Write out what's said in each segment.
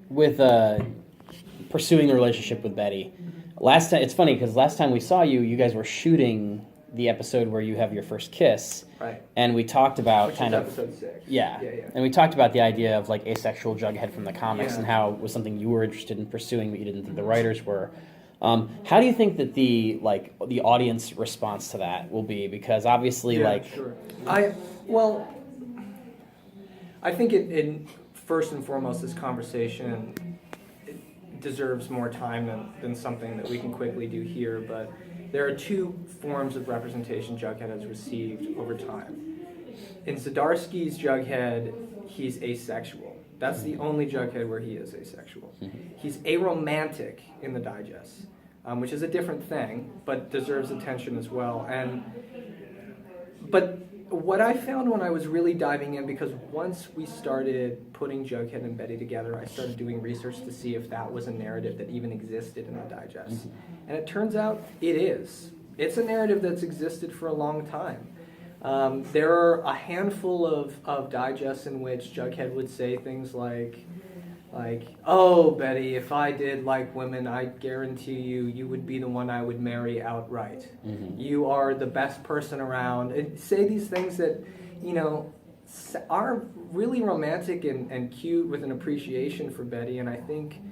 with pursuing the relationship with Betty. Last time, it's funny because last time we saw you, you guys were shooting the episode where you have your first kiss, right? And we talked about Which kind is of episode 6. yeah, yeah, and we talked about the idea of like asexual Jughead from the comics Yeah. and how it was something you were interested in pursuing, but you didn't think the writers were. How do you think that the audience response to that will be? Because obviously, sure. I think it first and foremost, this conversation deserves more time than something that we can quickly do here. But there are two forms of representation Jughead has received over time. In Zdarsky's Jughead, he's asexual. That's the only Jughead where he is asexual. He's aromantic in the digest, which is a different thing, but deserves attention as well. But what I found when I was really diving in, because once we started putting Jughead and Betty together, I started doing research to see if that was a narrative that even existed in the digest. And it turns out it is. It's a narrative that's existed for a long time. There are a handful of digests in which Jughead would say things like, oh, Betty, if I did like women, I guarantee you would be the one I would marry outright. You are the best person around. And say these things that, are really romantic and cute with an appreciation for Betty. And I think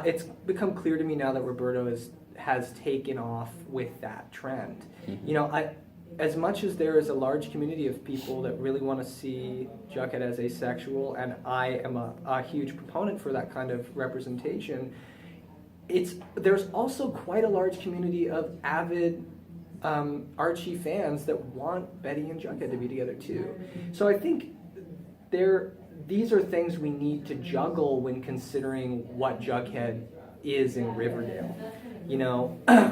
it's become clear to me now that Roberto has taken off with that trend. As much as there is a large community of people that really want to see Jughead as asexual, and I am a huge proponent for that kind of representation, there's also quite a large community of avid Archie fans that want Betty and Jughead to be together too. So I think these are things we need to juggle when considering what Jughead is in Riverdale.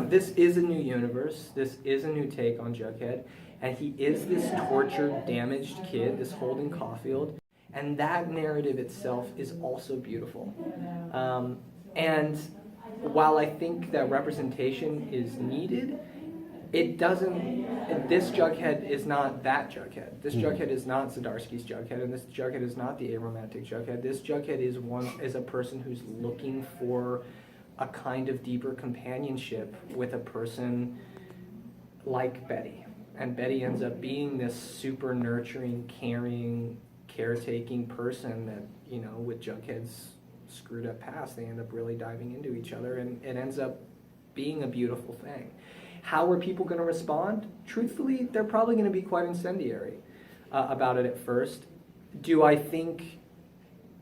This is a new universe. This is a new take on Jughead. And he is this tortured, damaged kid, this Holden Caulfield. And that narrative itself is also beautiful. And while I think that representation is needed, this Jughead is not that Jughead. This Jughead is not Zdarsky's Jughead, and this Jughead is not the aromantic Jughead. This Jughead is a person who's looking for a kind of deeper companionship with a person like Betty. And Betty ends up being this super nurturing, caring, caretaking person that, with Jughead's screwed up past, they end up really diving into each other, and it ends up being a beautiful thing. How are people going to respond? Truthfully, they're probably going to be quite incendiary about it at first. Do I think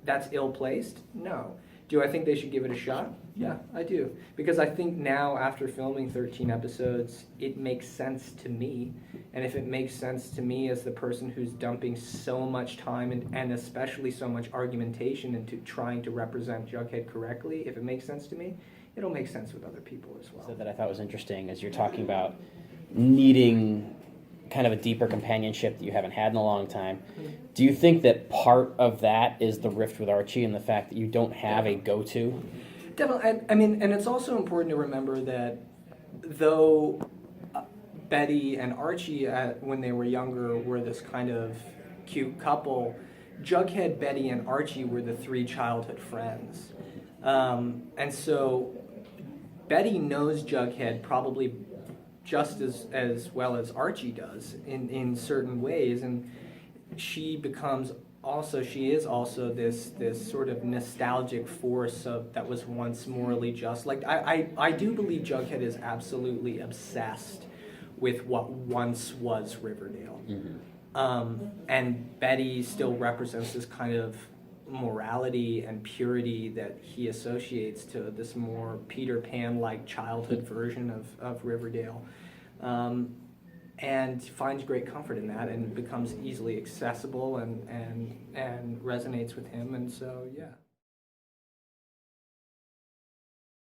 that's ill-placed? No. Do I think they should give it a shot? Yeah, I do. Because I think now, after filming 13 episodes, it makes sense to me. And if it makes sense to me as the person who's dumping so much time and especially so much argumentation into trying to represent Jughead correctly, if it makes sense to me, it'll make sense with other people as well. So that I thought was interesting as you're talking about needing kind of a deeper companionship that you haven't had in a long time. Do you think that part of that is the rift with Archie and the fact that you don't have a go-to? Definitely. I mean, and it's also important to remember that though Betty and Archie, when they were younger, were this kind of cute couple, Jughead, Betty, and Archie were the three childhood friends. And so Betty knows Jughead probably just as well as Archie does in certain ways, and she is also this sort of nostalgic force that was once morally just. Like I do believe Jughead is absolutely obsessed with what once was Riverdale. And Betty still represents this kind of morality and purity that he associates to this more Peter Pan-like childhood version of Riverdale, and finds great comfort in that and becomes easily accessible and resonates with him, and so yeah.